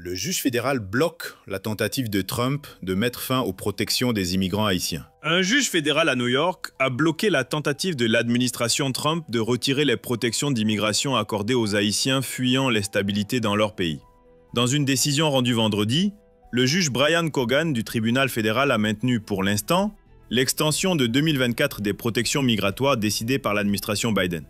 Le juge fédéral bloque la tentative de Trump de mettre fin aux protections des immigrants haïtiens. Un juge fédéral à New York a bloqué la tentative de l'administration Trump de retirer les protections d'immigration accordées aux Haïtiens fuyant l'instabilité dans leur pays. Dans une décision rendue vendredi, le juge Brian Cogan du tribunal fédéral a maintenu pour l'instant l'extension de 2024 des protections migratoires décidées par l'administration Biden.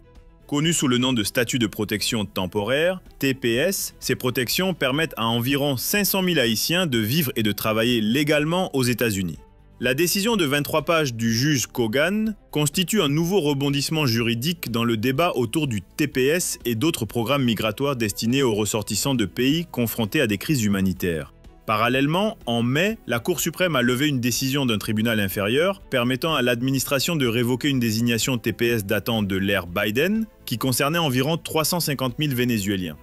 Connu sous le nom de statut de protection temporaire, TPS, ces protections permettent à environ 500 000 Haïtiens de vivre et de travailler légalement aux États-Unis. La décision de 23 pages du juge Cogan constitue un nouveau rebondissement juridique dans le débat autour du TPS et d'autres programmes migratoires destinés aux ressortissants de pays confrontés à des crises humanitaires. Parallèlement, en mai, la Cour suprême a levé une décision d'un tribunal inférieur permettant à l'administration de révoquer une désignation TPS datant de l'ère Biden qui concernait environ 350 000 Vénézuéliens.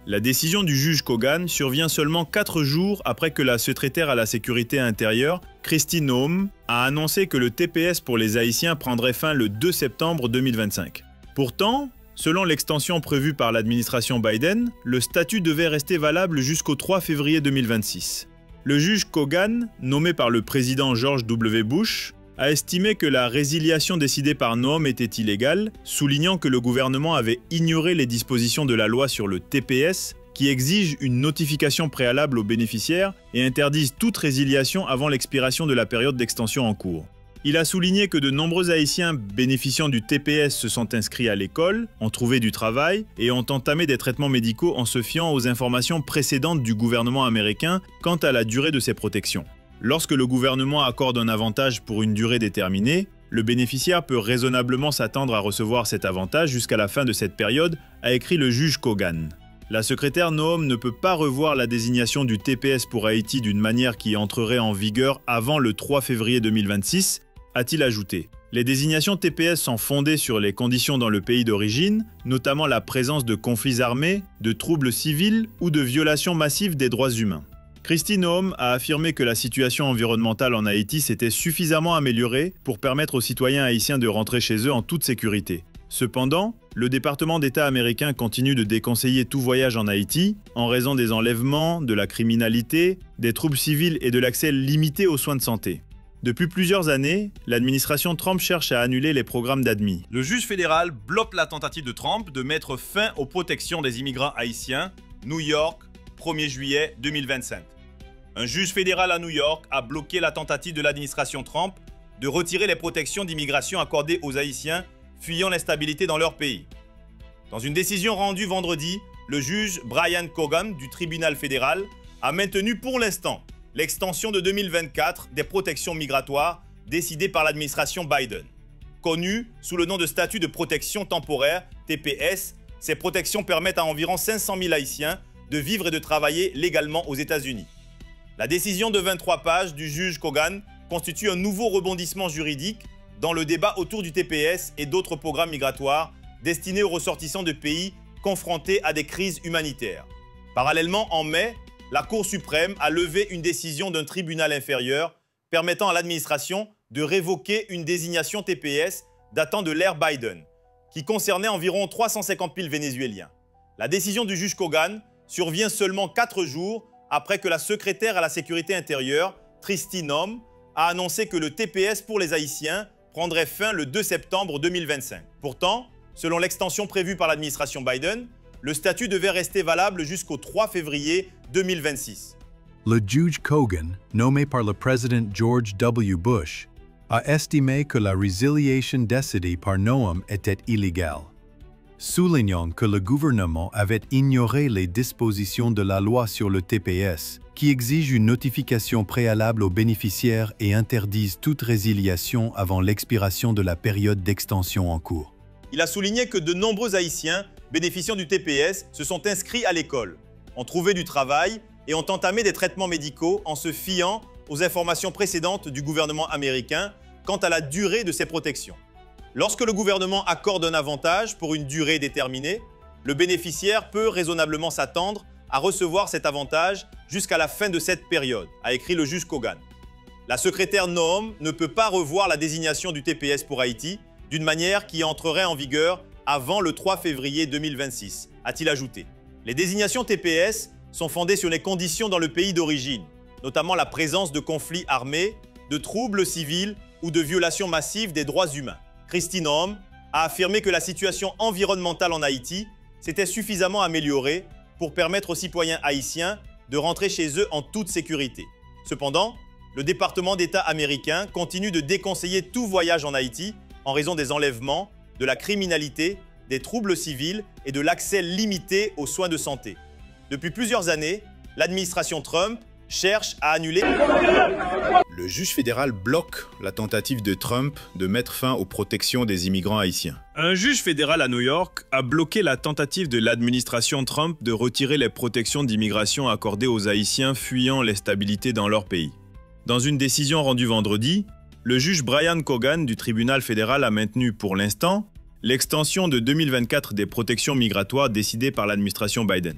La décision du juge Cogan survient seulement 4 jours après que la secrétaire à la sécurité intérieure, Kristi Noem, a annoncé que le TPS pour les Haïtiens prendrait fin le 2 septembre 2025. Pourtant, selon l'extension prévue par l'administration Biden, le statut devait rester valable jusqu'au 3 février 2026. Le juge Cogan, nommé par le président George W. Bush, a estimé que la résiliation décidée par Noem était illégale, soulignant que le gouvernement avait ignoré les dispositions de la loi sur le TPS qui exige une notification préalable aux bénéficiaires et interdisent toute résiliation avant l'expiration de la période d'extension en cours. Il a souligné que de nombreux Haïtiens bénéficiant du TPS se sont inscrits à l'école, ont trouvé du travail et ont entamé des traitements médicaux en se fiant aux informations précédentes du gouvernement américain quant à la durée de ces protections. Lorsque le gouvernement accorde un avantage pour une durée déterminée, le bénéficiaire peut raisonnablement s'attendre à recevoir cet avantage jusqu'à la fin de cette période, a écrit le juge Cogan. La secrétaire Noem ne peut pas revoir la désignation du TPS pour Haïti d'une manière qui entrerait en vigueur avant le 3 février 2026, a-t-il ajouté. Les désignations TPS sont fondées sur les conditions dans le pays d'origine, notamment la présence de conflits armés, de troubles civils ou de violations massives des droits humains. Kristi Noem a affirmé que la situation environnementale en Haïti s'était suffisamment améliorée pour permettre aux citoyens haïtiens de rentrer chez eux en toute sécurité. Cependant, le département d'État américain continue de déconseiller tout voyage en Haïti en raison des enlèvements, de la criminalité, des troubles civils et de l'accès limité aux soins de santé. Depuis plusieurs années, l'administration Trump cherche à annuler les programmes d'admis. Le juge fédéral bloque la tentative de Trump de mettre fin aux protections des immigrants haïtiens, New York, 1er juillet 2025. Un juge fédéral à New York a bloqué la tentative de l'administration Trump de retirer les protections d'immigration accordées aux Haïtiens fuyant l'instabilité dans leur pays. Dans une décision rendue vendredi, le juge Brian Cogan du tribunal fédéral a maintenu pour l'instant l'extension de 2024 des protections migratoires décidées par l'administration Biden. Connues sous le nom de statut de protection temporaire, TPS, ces protections permettent à environ 500 000 Haïtiens de vivre et de travailler légalement aux États-Unis. La décision de 23 pages du juge Cogan constitue un nouveau rebondissement juridique dans le débat autour du TPS et d'autres programmes migratoires destinés aux ressortissants de pays confrontés à des crises humanitaires. Parallèlement, en mai, la Cour suprême a levé une décision d'un tribunal inférieur permettant à l'administration de révoquer une désignation TPS datant de l'ère Biden, qui concernait environ 350 000 Vénézuéliens. La décision du juge Cogan survient seulement 4 jours après que la secrétaire à la sécurité intérieure, Kristi Noem, a annoncé que le TPS pour les Haïtiens prendrait fin le 2 septembre 2025. Pourtant, selon l'extension prévue par l'administration Biden, le statut devait rester valable jusqu'au 3 février 2026. Le juge Cogan, nommé par le président George W. Bush, a estimé que la résiliation décidée par Noem était illégale, soulignant que le gouvernement avait ignoré les dispositions de la loi sur le TPS, qui exige une notification préalable aux bénéficiaires et interdisent toute résiliation avant l'expiration de la période d'extension en cours. Il a souligné que de nombreux Haïtiens bénéficiant du TPS se sont inscrits à l'école, ont trouvé du travail et ont entamé des traitements médicaux en se fiant aux informations précédentes du gouvernement américain quant à la durée de ces protections. Lorsque le gouvernement accorde un avantage pour une durée déterminée, le bénéficiaire peut raisonnablement s'attendre à recevoir cet avantage jusqu'à la fin de cette période, a écrit le juge Cogan. La secrétaire Noem ne peut pas revoir la désignation du TPS pour Haïti d'une manière qui entrerait en vigueur avant le 3 février 2026, a-t-il ajouté. Les désignations TPS sont fondées sur les conditions dans le pays d'origine, notamment la présence de conflits armés, de troubles civils ou de violations massives des droits humains. Kristi Noem a affirmé que la situation environnementale en Haïti s'était suffisamment améliorée pour permettre aux citoyens haïtiens de rentrer chez eux en toute sécurité. Cependant, le département d'État américain continue de déconseiller tout voyage en Haïti en raison des enlèvements, de la criminalité, des troubles civils et de l'accès limité aux soins de santé. Depuis plusieurs années, l'administration Trump cherche à annuler... Le juge fédéral bloque la tentative de Trump de mettre fin aux protections des immigrants haïtiens. Un juge fédéral à New York a bloqué la tentative de l'administration Trump de retirer les protections d'immigration accordées aux Haïtiens fuyant l'instabilité dans leur pays. Dans une décision rendue vendredi, le juge Brian Cogan du tribunal fédéral a maintenu pour l'instant l'extension de 2024 des protections migratoires décidées par l'administration Biden.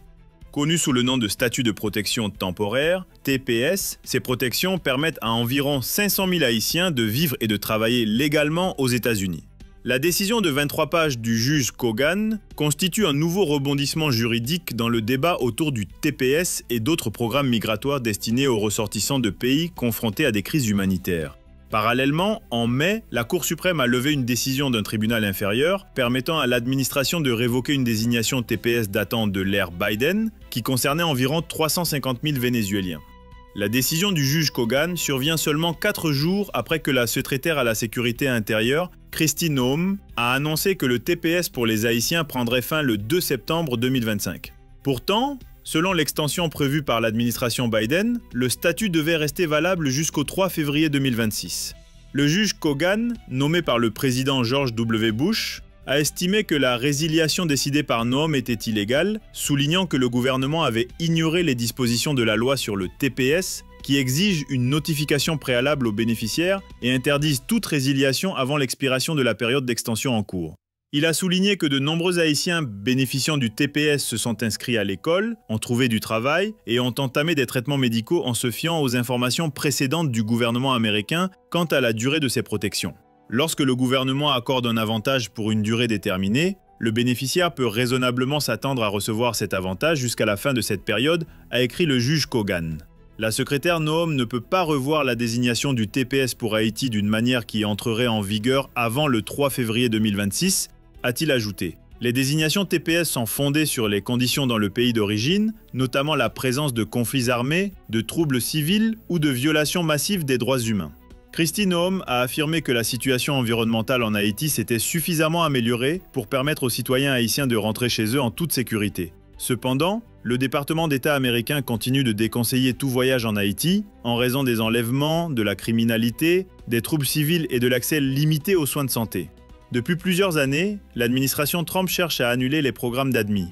Connues sous le nom de statut de protection temporaire, TPS, ces protections permettent à environ 500 000 Haïtiens de vivre et de travailler légalement aux États-Unis. La décision de 23 pages du juge Cogan constitue un nouveau rebondissement juridique dans le débat autour du TPS et d'autres programmes migratoires destinés aux ressortissants de pays confrontés à des crises humanitaires. Parallèlement, en mai, la Cour suprême a levé une décision d'un tribunal inférieur permettant à l'administration de révoquer une désignation TPS datant de l'ère Biden qui concernait environ 350 000 Vénézuéliens. La décision du juge Cogan survient seulement 4 jours après que la secrétaire à la sécurité intérieure, Kristi Noem, a annoncé que le TPS pour les Haïtiens prendrait fin le 2 septembre 2025. Pourtant, selon l'extension prévue par l'administration Biden, le statut devait rester valable jusqu'au 3 février 2026. Le juge Cogan, nommé par le président George W. Bush, a estimé que la résiliation décidée par Noem était illégale, soulignant que le gouvernement avait ignoré les dispositions de la loi sur le TPS qui exigent une notification préalable aux bénéficiaires et interdisent toute résiliation avant l'expiration de la période d'extension en cours. Il a souligné que de nombreux Haïtiens bénéficiant du TPS se sont inscrits à l'école, ont trouvé du travail et ont entamé des traitements médicaux en se fiant aux informations précédentes du gouvernement américain quant à la durée de ces protections. Lorsque le gouvernement accorde un avantage pour une durée déterminée, le bénéficiaire peut raisonnablement s'attendre à recevoir cet avantage jusqu'à la fin de cette période, a écrit le juge Cogan. La secrétaire Noem ne peut pas revoir la désignation du TPS pour Haïti d'une manière qui entrerait en vigueur avant le 3 février 2026, a-t-il ajouté. Les désignations TPS sont fondées sur les conditions dans le pays d'origine, notamment la présence de conflits armés, de troubles civils ou de violations massives des droits humains. Kristi Noem a affirmé que la situation environnementale en Haïti s'était suffisamment améliorée pour permettre aux citoyens haïtiens de rentrer chez eux en toute sécurité. Cependant, le département d'État américain continue de déconseiller tout voyage en Haïti en raison des enlèvements, de la criminalité, des troubles civils et de l'accès limité aux soins de santé. Depuis plusieurs années, l'administration Trump cherche à annuler les programmes d'admis.